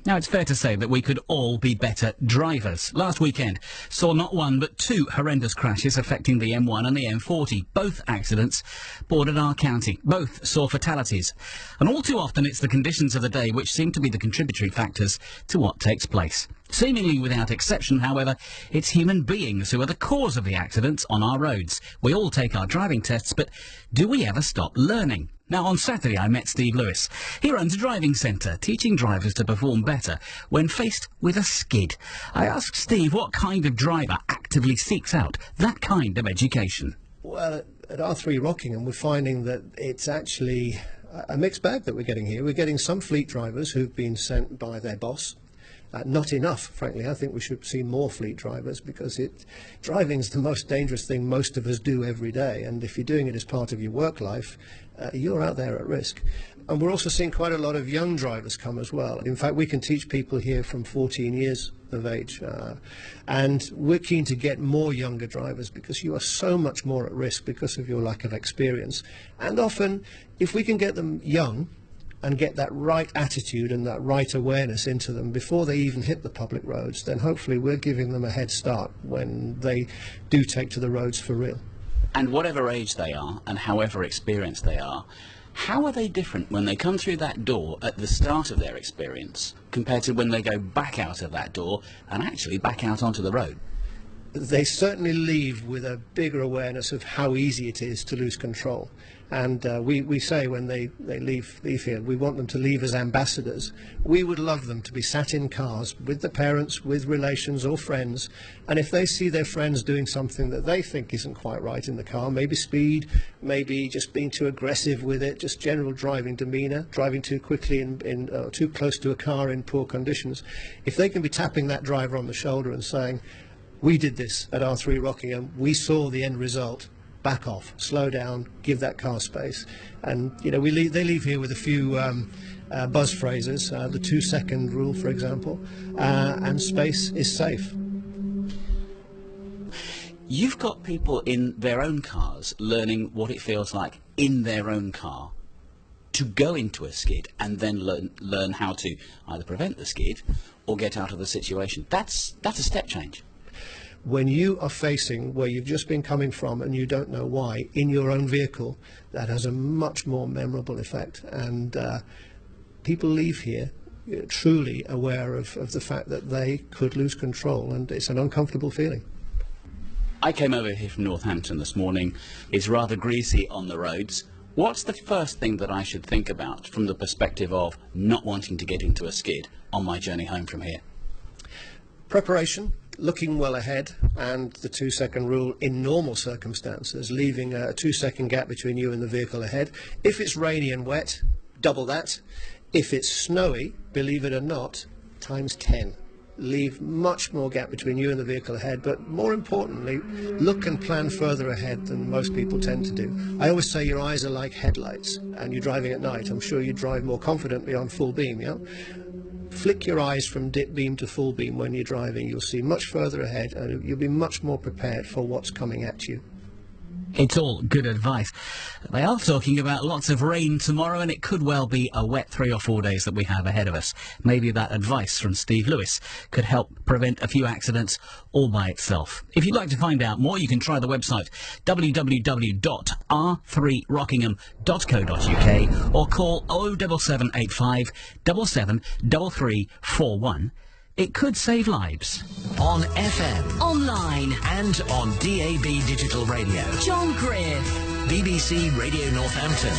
Now, it's fair to say that we could all be better drivers. Last weekend saw not one but two horrendous crashes affecting the M1 and the M40. Both accidents bordered our county. Both saw fatalities. And all too often it's the conditions of the day which seem to be the contributory factors to what takes place. Seemingly without exception, however, it's human beings who are the cause of the accidents on our roads. We all take our driving tests, but do we ever stop learning? Now, on Saturday, I met Steve Lewis. He runs a driving centre, teaching drivers to perform better when faced with a skid. I asked Steve what kind of driver actively seeks out that kind of education. Well, at R3 Rockingham, we're finding that it's actually a mixed bag that we're getting here. We're getting some fleet drivers who've been sent by their boss. Not enough, frankly. I think we should see more fleet drivers because driving's the most dangerous thing most of us do every day, and if you're doing it as part of your work life, you're out there at risk. And we're also seeing quite a lot of young drivers come as well. In fact, we can teach people here from 14 years of age, and we're keen to get more younger drivers because you are so much more at risk because of your lack of experience. And often, if we can get them young and get that right attitude and that right awareness into them before they even hit the public roads, then hopefully we're giving them a head start when they do take to the roads for real. And whatever age they are and however experienced they are, how are they different when they come through that door at the start of their experience compared to when they go back out of that door and actually back out onto the road? They certainly leave with a bigger awareness of how easy it is to lose control. And we say when they leave here, we want them to leave as ambassadors. We would love them to be sat in cars with the parents, with relations or friends, and if they see their friends doing something that they think isn't quite right in the car, maybe speed, maybe just being too aggressive with it, just general driving demeanour, driving too quickly too close to a car in poor conditions, if they can be tapping that driver on the shoulder and saying, "We did this at R3 Rockingham, we saw the end result, back off, slow down, give that car space." And you know, they leave here with a few buzz phrases, the 2-second rule, for example, and space is safe. You've got people in their own cars learning what it feels like in their own car to go into a skid and then learn how to either prevent the skid or get out of the situation. That's a step change. When you are facing where you've just been coming from and you don't know why in your own vehicle, that has a much more memorable effect. And people leave here truly aware of the fact that they could lose control, and it's an uncomfortable feeling. I came over here from Northampton this morning. It's rather greasy on the roads. What's the first thing that I should think about from the perspective of not wanting to get into a skid on my journey home from here? Preparation. Looking well ahead, and the 2-second rule in normal circumstances, leaving a 2-second gap between you and the vehicle ahead. If it's rainy and wet, double that. If it's snowy, believe it or not, times 10. Leave much more gap between you and the vehicle ahead, but more importantly, look and plan further ahead than most people tend to do. I always say your eyes are like headlights, and you're driving at night. I'm sure you drive more confidently on full beam, yeah? Flick your eyes from dip beam to full beam when you're driving. You'll see much further ahead and you'll be much more prepared for what's coming at you. It's all good advice. They are talking about lots of rain tomorrow, and it could well be a wet 3 or 4 days that we have ahead of us. Maybe that advice from Steve Lewis could help prevent a few accidents all by itself. If you'd like to find out more, you can try the website www.r3rockingham.co.uk or call 07785 773341. It could save lives. On FM, online, and on DAB digital radio. John Griff. BBC Radio Northampton.